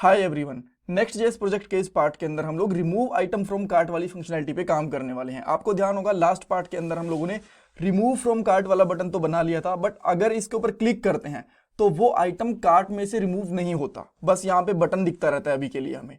Hi everyone, next JS project के इस part के अंदर हम लोग रिमूव आइटम फ्रॉम कार्ट वाली फंक्शनैलिटी पे काम करने वाले हैं। आपको ध्यान होगा लास्ट पार्ट के अंदर हम लोगों ने रिमूव फ्रॉम कार्ट वाला बटन तो बना लिया था, बट अगर इसके ऊपर क्लिक करते हैं तो वो आइटम कार्ट में से रिमूव नहीं होता, बस यहाँ पे बटन दिखता रहता है अभी के लिए हमें।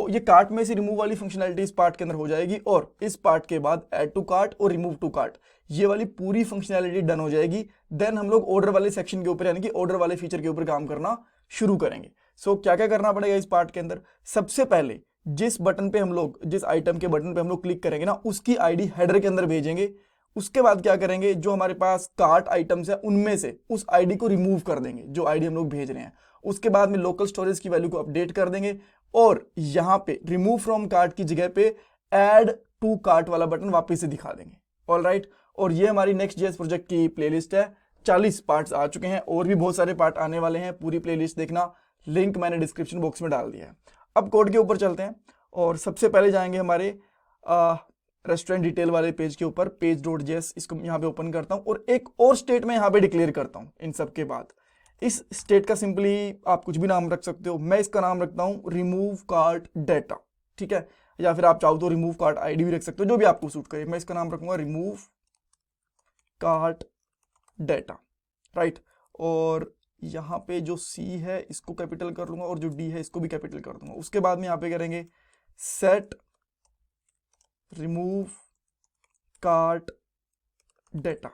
ये कार्ट में से रिमूव वाली फंक्शनैलिटी इस पार्ट के अंदर हो जाएगी और इस पार्ट के बाद ऐड टू कार्ट और रिमूव टू कार्ट ये वाली पूरी फंक्शनैलिटी डन हो जाएगी। देन हम लोग ऑर्डर वाले सेक्शन के ऊपर यानी कि ऑर्डर वाले फीचर के ऊपर काम करना शुरू करेंगे। क्या क्या करना पड़ेगा इस पार्ट के अंदर? सबसे पहले जिस बटन पे हम लोग जिस आइटम के बटन पे हम लोग क्लिक करेंगे ना, उसकी आईडी हेडर के अंदर भेजेंगे। उसके बाद क्या करेंगे, जो हमारे पास कार्ट आइटम्स है उनमें से उस आईडी को रिमूव कर देंगे जो आईडी हम लोग भेज रहे हैं। उसके बाद में लोकल स्टोरेज की वैल्यू को अपडेट कर देंगे और यहाँ पे रिमूव फ्रॉम कार्ट की जगह पे ऐड टू कार्ट वाला बटन वापस से दिखा देंगे। ऑल राइट, और ये हमारी नेक्स्ट जेएस प्रोजेक्ट की प्लेलिस्ट है। 40 पार्ट्स आ चुके हैं और भी बहुत सारे पार्ट आने वाले हैं। पूरी प्लेलिस्ट देखना, लिंक मैंने डिस्क्रिप्शन बॉक्स में डाल दिया है। अब कोड के ऊपर चलते हैं और सबसे पहले जाएंगे हमारे रेस्टोरेंट डिटेल वाले पेज के ऊपर, page.js। इसको यहाँ पे ओपन करता हूँ और एक और स्टेट में यहाँ पे डिक्लेयर करता हूँ। इन सब के बाद इस स्टेट का सिंपली आप कुछ भी नाम रख सकते हो। मैं इसका नाम रखता हूँ रिमूव कार्ट डेटा, ठीक है, या फिर आप चाहो तो रिमूव कार्ट आईडी भी रख सकते हो, जो भी आपको सूट करे। मैं इसका नाम रखूंगा रिमूव कार्ट डेटा, राइट। और यहाँ पे जो C है इसको कैपिटल कर लूंगा और जो D है इसको भी कैपिटल कर दूंगा। उसके बाद में यहाँ पे करेंगे सेट रिमूव कार्ट डेटा।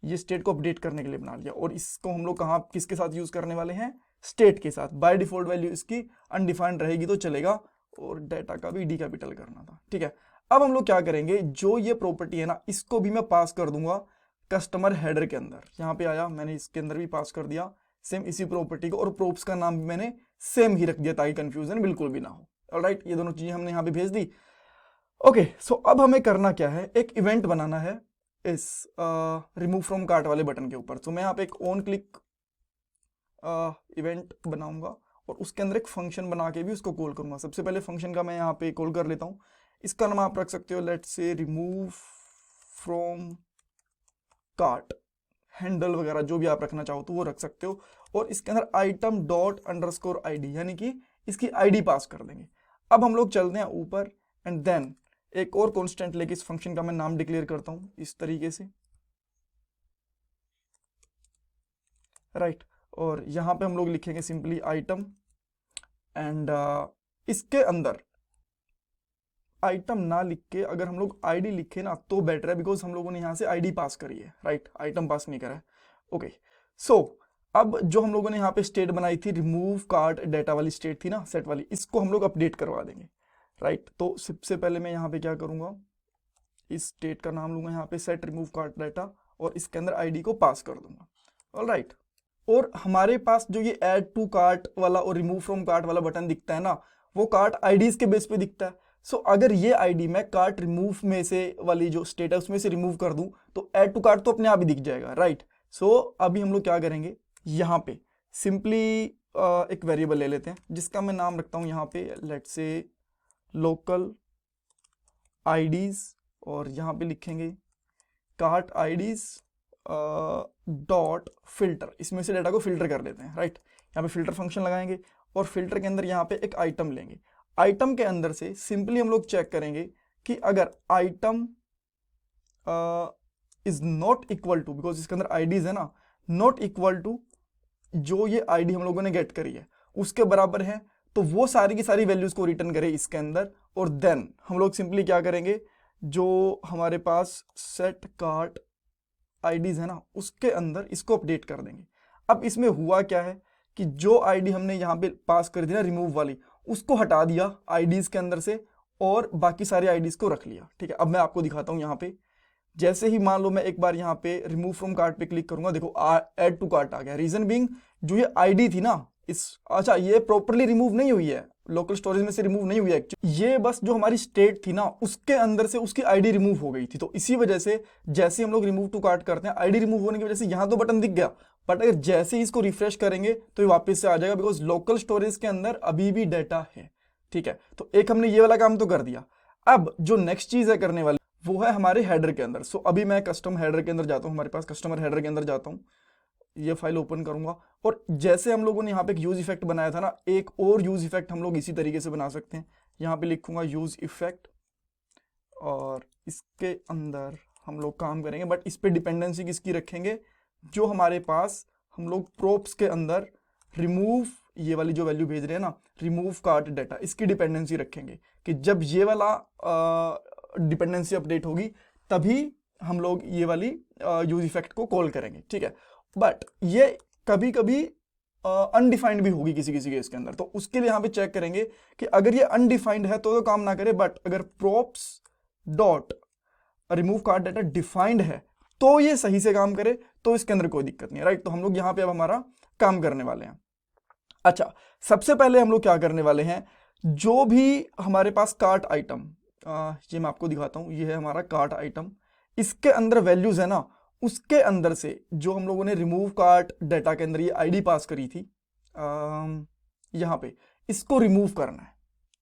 ये स्टेट को अपडेट करने के लिए बना लिया और इसको हम लोग कहाँ किसके साथ यूज करने वाले हैं? स्टेट के साथ। बाय डिफॉल्ट वैल्यू इसकी अनडिफाइंड रहेगी तो चलेगा और डेटा का भी D कैपिटल करना था, ठीक है। अब हम लोग क्या करेंगे, जो ये प्रॉपर्टी है ना इसको भी मैं पास कर दूंगा कस्टमर हेडर के अंदर। यहाँ पे आया, मैंने इसके अंदर भी पास कर दिया सेम इसी प्रॉपर्टी को और प्रोप्स का नाम भी मैंने सेम ही रख दिया ताकि कंफ्यूजन बिल्कुल भी ना हो। ऑलराइट, ये दोनों चीजें हमने यहाँ पे भेज दी। ओके, अब हमें करना क्या है, एक इवेंट बनाना है इस रिमूव फ्रॉम कार्ट वाले बटन के ऊपर। मैं यहाँ पे एक ऑन क्लिक इवेंट बनाऊंगा और उसके अंदर एक फंक्शन बना के भी उसको कॉल करूंगा। सबसे पहले फंक्शन का मैं यहाँ पे कॉल कर लेता हूँ। इसका नाम आप रख सकते हो let's say remove from cart, handle वगैरह जो भी आप रखना चाहो तो वो रख सकते हो। और इसके अंदर आइटम डॉट अंडरस्कोर आईडी यानी कि इसकी आईडी पास कर देंगे। अब हम लोग चलते हैं ऊपर एंड देन एक और कांस्टेंट लेके इस फंक्शन का मैं नाम डिक्लेयर करता हूं इस तरीके से, राइट। और यहां पे हम लोग लिखेंगे सिंपली आइटम एंड इसके अंदर आइटम ना लिख के अगर हम लोग आईडी लिखे ना तो बेटर है, बिकॉज हम लोगों ने यहाँ से आईडी पास करी है, राइट, आइटम पास नहीं करा है। ओके, अब जो हम लोगों ने यहाँ पे स्टेट बनाई थी रिमूव कार्ट डेटा वाली स्टेट थी ना, सेट वाली, इसको हम लोग अपडेट करवा देंगे, राइट। तो सबसे पहले मैं यहाँ पे क्या करूंगा, इस स्टेट का नाम लूंगा यहाँ पे सेट रिमूव कार्ट डेटा और इसके अंदर आईडी को पास कर दूंगा। ऑलराइट, और हमारे पास जो ये ऐड टू कार्ट वाला और रिमूव फ्रॉम कार्ट वाला बटन दिखता है ना, वो कार्ट आईडीज के बेस पे दिखता है। अगर ये आईडी मैं कार्ट रिमूव में से वाली जो स्टेट है उसमें से रिमूव कर दूं तो ऐड टू कार्ट तो अपने आप ही दिख जाएगा, राइट। अभी हम लोग क्या करेंगे, यहाँ पे सिंपली एक वेरिएबल ले लेते हैं जिसका मैं नाम रखता हूं यहाँ पे लेट्स से लोकल आईडीज और यहाँ पे लिखेंगे कार्ट आईडीज डॉट फिल्टर। इसमें से डेटा को फिल्टर कर लेते हैं, राइट। यहाँ पे फिल्टर फंक्शन लगाएंगे और फिल्टर के अंदर यहाँ पे एक आइटम लेंगे। आइटम के अंदर से सिंपली हम लोग चेक करेंगे कि अगर item is not equal to, because इसके अंदर आईडीज है ना, नॉट इक्वल टू जो ये आईडी हम लोगों ने गेट करी है उसके बराबर है, तो वो सारी की सारी वैल्यूज को रिटर्न करे इसके अंदर। और देन हम लोग सिंपली क्या करेंगे, जो हमारे पास सेट कार्ट आईडीज है ना उसके अंदर इसको अपडेट कर देंगे। अब इसमें हुआ क्या है कि जो आईडी हमने यहाँ पे पास कर दी ना रिमूव वाली, उसको हटा दिया आईडीज के अंदर से और बाकी सारे आईडीज को रख लिया, ठीक है। अब मैं आपको दिखाता हूं यहाँ पे, जैसे ही मान लो मैं एक बार यहाँ पे रिमूव फ्रॉम कार्ट पे क्लिक करूंगा, देखो ऐड टू कार्ट आ गया। रीजन बीइंग जो ये आईडी थी ना अच्छा ये प्रॉपर्ली रिमूव नहीं हुई है, लोकल स्टोरेज में से रिमूव नहीं हुई है एक्चुअली, ये बस जो हमारी स्टेट थी ना उसके अंदर से उसकी आईडी रिमूव हो गई थी। तो इसी वजह से जैसे हम लोग रिमूव टू कार्ट करते हैं, आईडी रिमूव होने की वजह से यहाँ तो बटन दिख गया, बट अगर जैसे ही इसको रिफ्रेश करेंगे तो ये वापस से आ जाएगा, बिकॉज लोकल स्टोरेज के अंदर अभी भी डेटा है, ठीक है। तो एक हमने ये वाला काम तो कर दिया। अब जो नेक्स्ट चीज है करने वाली वो है हमारे हेडर के अंदर। अभी मैं कस्टम हेडर के अंदर जाता हूँ, हमारे पास कस्टमर हेडर के अंदर जाता हूँ। ये फाइल ओपन करूंगा और जैसे हम लोगों ने यहाँ पे एक यूज इफेक्ट बनाया था ना, एक और यूज इफेक्ट हम लोग इसी तरीके से बना सकते हैं। यहाँ पे लिखूंगा यूज इफेक्ट और इसके अंदर हम लोग काम करेंगे, बट इस पे डिपेंडेंसी किसकी रखेंगे, जो हमारे पास हम लोग प्रोप्स के अंदर रिमूव, ये वाली जो वैल्यू भेज रहे हैं ना, रिमूव कार्ट डाटा, इसकी डिपेंडेंसी रखेंगे कि जब ये वाला डिपेंडेंसी अपडेट होगी तभी हम लोग ये वाली यूज इफेक्ट को कॉल करेंगे, ठीक है। बट ये कभी कभी अनडिफाइंड भी होगी किसी किसी केस के अंदर, तो उसके लिए यहाँ पे चेक करेंगे कि अगर ये अनडिफाइंड है तो काम ना करे, बट अगर props dot remove cart data defined है तो ये सही से काम करे, तो इसके अंदर कोई दिक्कत नहीं है, राइट। तो हम लोग यहाँ पे अब हमारा काम करने वाले हैं। अच्छा, सबसे पहले हम लोग क्या करने वाले हैं, जो भी हमारे पास कार्ट आइटम, ये मैं आपको दिखाता हूं, ये है हमारा कार्ट आइटम, इसके अंदर वैल्यूज है ना, उसके अंदर से जो हम लोगों ने रिमूव कार्ट डाटा के अंदर ये आईडी पास करी थी, यहाँ पे इसको रिमूव करना है,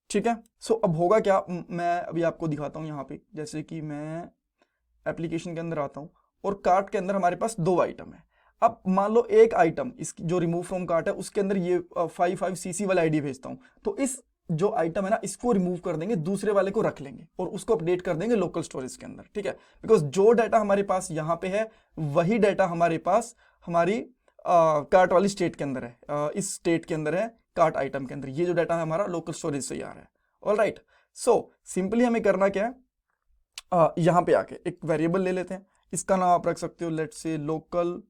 ठीक है। सो अब होगा क्या, मैं अभी आपको दिखाता हूँ यहाँ पे, जैसे कि मैं एप्लीकेशन के अंदर आता हूँ और कार्ट के अंदर हमारे पास 2 आइटम है। अब मान लो एक आइटम इसकी जो रिमूव फ्रॉम कार्ट है उसके अंदर ये 55cc वाला आईडी भेजता हूँ, तो इस जो आइटम है ना इसको रिमूव कर देंगे, दूसरे वाले को रख लेंगे और उसको अपडेट कर देंगे लोकल स्टोरेज के अंदर, ठीक है। बिकॉज जो डाटा हमारे पास यहाँ पे है वही डाटा हमारे पास हमारी कार्ट वाली स्टेट के अंदर है, इस स्टेट के अंदर है, कार्ट आइटम के अंदर ये जो डाटा है हमारा लोकल स्टोरेज से ही आ रहा है। ऑलराइट, सो सिंपली हमें करना क्या है, यहाँ पे आके एक वेरिएबल ले लेते हैं, इसका नाम आप रख सकते हो let's say local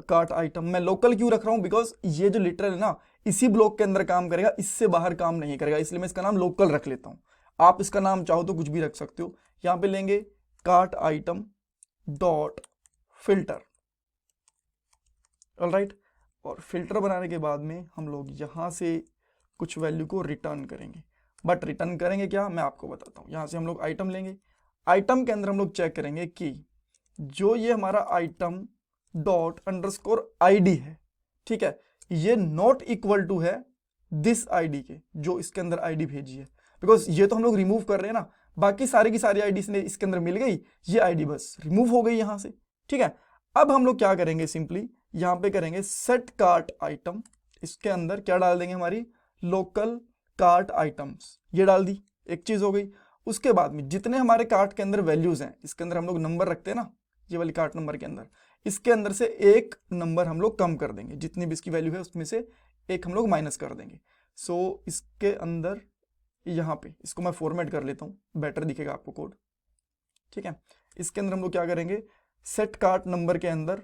cart item. मैं लोकल क्यों रख रहा हूं, बिकॉज ये जो लिटरल है ना इसी ब्लॉक के अंदर काम करेगा, इससे बाहर काम नहीं करेगा, इसलिए मैं इसका नाम लोकल रख लेता हूं। आप इसका नाम चाहो तो कुछ भी रख सकते हो। यहां पे लेंगे cart item dot filter, alright, और फिल्टर बनाने के बाद में हम लोग यहां से कुछ वैल्यू को रिटर्न करेंगे। बट रिटर्न करेंगे क्या, मैं आपको बताता हूं। यहां से हम लोग आइटम लेंगे, आइटम के अंदर हम लोग चेक करेंगे कि जो ये हमारा आइटम डॉट अंडरस्कोर आईडी है, ठीक है, ये नॉट इक्वल टू है दिस आईडी के, जो इसके अंदर आईडी भेजी है, बिकॉज ये तो हम लोग रिमूव कर रहे हैं ना, बाकी सारी की सारी आईडी इसके अंदर मिल गई, ये आईडी बस रिमूव हो गई यहां से, ठीक है। अब हम लोग क्या करेंगे, सिंपली यहां पे करेंगे सेट कार्ट आइटम, इसके अंदर क्या डाल देंगे, हमारी लोकल कार्ट आइटम्स, ये डाल दी, एक चीज हो गई। उसके बाद में जितने हमारे कार्ट के अंदर वैल्यूज हैं, इसके अंदर हम लोग नंबर रखते हैं ना, ये वाली कार्ट नंबर के अंदर, इसके अंदर से एक नंबर हम लोग कम कर देंगे, जितनी भी इसकी वैल्यू है उसमें से एक हम लोग माइनस कर देंगे। सो इसके अंदर यहाँ पे इसको मैं फॉर्मेट कर लेता हूँ, बेटर दिखेगा आपको कोड, ठीक है। इसके अंदर हम लोग क्या करेंगे, सेट कार्ट नंबर के अंदर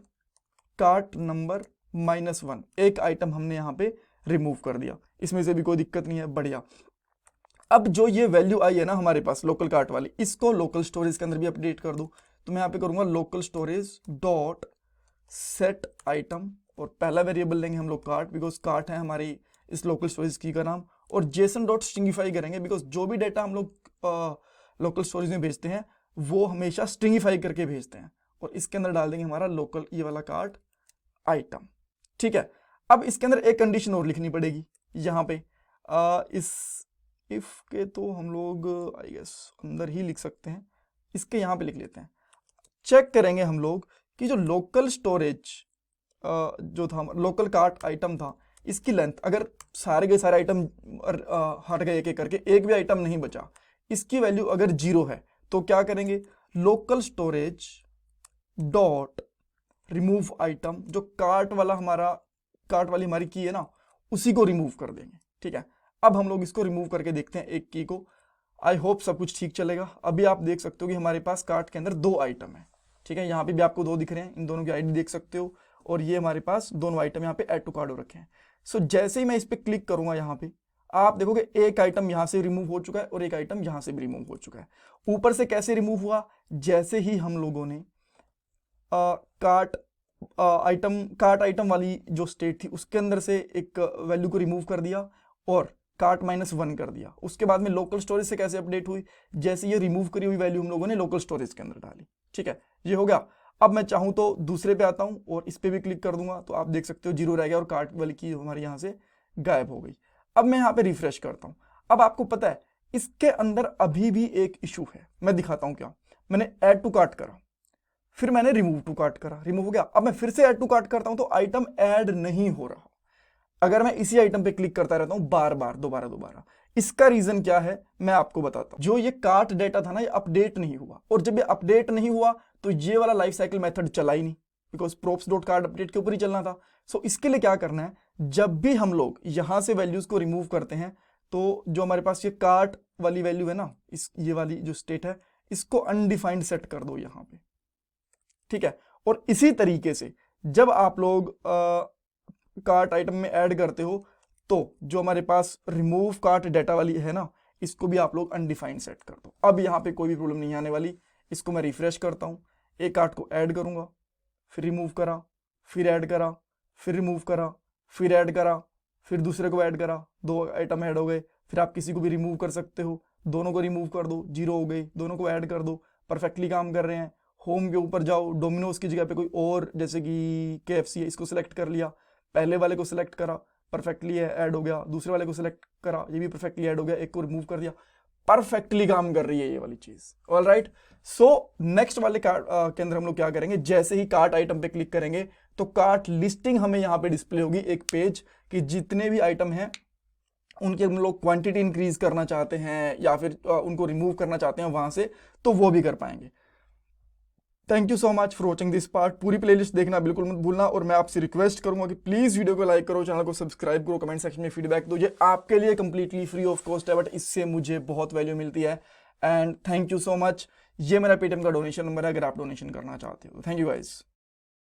कार्ट नंबर -1, एक आइटम हमने यहाँ पे रिमूव कर दिया, इसमें से भी कोई दिक्कत नहीं है, बढ़िया। अब जो ये वैल्यू आई है ना हमारे पास लोकल कार्ट वाली, इसको लोकल स्टोरेज के अंदर भी अपडेट कर दो। तो मैं यहाँ पे करूंगा local storage dot set item, और पहला वेरिएबल लेंगे हम लोग कार्ट, बिकॉज कार्ट है हमारी इस लोकल स्टोरेज की का नाम, और जेसन डॉट स्ट्रिंगिफाई करेंगे, बिकॉज जो भी डाटा हम लोग लोकल स्टोरेज में भेजते हैं वो हमेशा स्ट्रिंगिफाई करके भेजते हैं, और इसके अंदर डाल देंगे हमारा लोकल ये वाला कार्ट आइटम, ठीक है। अब इसके अंदर एक कंडीशन और लिखनी पड़ेगी यहाँ पे, इस इफ के तो हम लोग आई गेस अंदर ही लिख सकते हैं, इसके यहाँ पे लिख लेते हैं। चेक करेंगे हम लोग कि जो लोकल स्टोरेज जो था लोकल कार्ट आइटम था, इसकी लेंथ अगर सारे के सारे आइटम हट गए एक एक करके, एक भी आइटम नहीं बचा, इसकी वैल्यू अगर 0 है तो क्या करेंगे, local storage dot remove item, जो कार्ट वाली हमारी की है ना उसी को रिमूव कर देंगे, ठीक है। अब हम लोग इसको रिमूव करके देखते हैं एक की को, आई होप सब कुछ ठीक चलेगा। अभी आप देख सकते हो कि हमारे पास कार्ट के अंदर 2 आइटम है, ठीक है, यहाँ पे भी आपको 2 दिख रहे हैं, इन दोनों की आईडी देख सकते हो, और ये हमारे पास दोनों आइटम यहाँ पे ऐड टू कार्ट हो रखे हैं। सो जैसे ही मैं इस पे क्लिक करूंगा यहाँ पे आप देखोगे एक आइटम यहाँ से रिमूव हो चुका है और एक आइटम यहाँ से भी रिमूव हो चुका है। ऊपर से कैसे रिमूव हुआ, जैसे ही हम लोगों ने कार्ट आइटम वाली जो स्टेट थी उसके अंदर से एक वैल्यू को रिमूव कर दिया और कार्ट -1 कर दिया। उसके बाद में लोकल स्टोरेज से कैसे अपडेट हुई, जैसे ये रिमूव करी हुई वैल्यू हम लोगों ने लोकल स्टोरेज के अंदर डाली, ठीक है, ये हो गया। अब मैं चाहूं तो दूसरे पे आता हूं और इस पे भी क्लिक कर दूंगा, तो आप देख सकते हो 0 रह गया और कार्ट वाली की हमारे यहाँ से गायब हो गई। अब मैं यहाँ पे रिफ्रेश करता हूं, अब आपको पता है इसके अंदर अभी भी एक इशू है, मैं दिखाता हूं क्या। मैंने ऐड टू कार्ट करा, फिर मैंने रिमूव टू कार्ट करा, रिमूव हो गया। अब मैं फिर से ऐड टू कार्ट करता हूं तो आइटम ऐड नहीं हो रहा। अगर मैं इसी आइटम पे क्लिक करता रहता हूं बार बार दोबारा, इसका रीजन क्या है मैं आपको बताता हूं। जो ये कार्ट डेटा था ना, ये अपडेट नहीं हुआ, और जब ये अपडेट नहीं हुआ तो ये वाला लाइफ साइकिल मेथड चला ही नहीं, because props dot cart update के ऊपर ही चलना था। सो इसके लिए क्या करना है, जब भी हम लोग यहां से वैल्यूज को रिमूव करते हैं तो जो हमारे पास ये कार्ट वाली वैल्यू है ना, ये वाली जो स्टेट है, इसको अनडिफाइंड सेट कर दो यहां पे, ठीक है। और इसी तरीके से जब आप लोग कार्ट आइटम में ऐड करते हो तो जो हमारे पास रिमूव कार्ट डेटा वाली है ना, इसको भी आप लोग अनडिफाइंड सेट कर दो। अब यहाँ पे कोई भी प्रॉब्लम नहीं आने वाली। इसको मैं रिफ्रेश करता हूँ, एक कार्ट को ऐड करूंगा, फिर रिमूव करा, फिर ऐड करा, फिर रिमूव करा, फिर ऐड करा, फिर दूसरे को ऐड करा, 2 आइटम ऐड हो गए। फिर आप किसी को भी रिमूव कर सकते हो, दोनों को रिमूव कर दो, 0 हो गई, दोनों को ऐड कर दो, परफेक्टली काम कर रहे हैं। होम के ऊपर जाओ, डोमिनोज की जगह पे कोई और जैसे कि KFC है, इसको सिलेक्ट कर लिया, पहले वाले को सिलेक्ट करा, परफेक्टली ऐड हो गया, दूसरे वाले को सिलेक्ट करा, ये भी परफेक्टली ऐड हो गया, एक को रिमूव कर दिया, परफेक्टली काम कर रही है ये वाली चीज। ऑलराइट, सो नेक्स्ट वाले कार्ट के अंदर हम लोग क्या करेंगे, जैसे ही कार्ट आइटम पे क्लिक करेंगे तो कार्ट लिस्टिंग हमें यहाँ पे डिस्प्ले होगी, एक पेज कि जितने भी आइटम हैं उनके हम लोग क्वांटिटी इंक्रीज करना चाहते हैं या फिर उनको रिमूव करना चाहते हैं वहां से, तो वो भी कर पाएंगे। Thank you so much for watching this part. पूरी प्लेलिस्ट देखना बिल्कुल मत भूलना, और मैं आपसे रिक्वेस्ट करूंगा कि प्लीज वीडियो को लाइक करो, चैनल को सब्सक्राइब करो, कमेंट सेक्शन में फीडबैक दो। ये आपके लिए कंप्लीटली फ्री ऑफ कॉस्ट है, बट इससे मुझे बहुत वैल्यू मिलती है। And thank you so much. ये मेरा पेटीएम का डोनेशन नंबर है अगर आप डोनेशन करना चाहते हो। Thank you guys.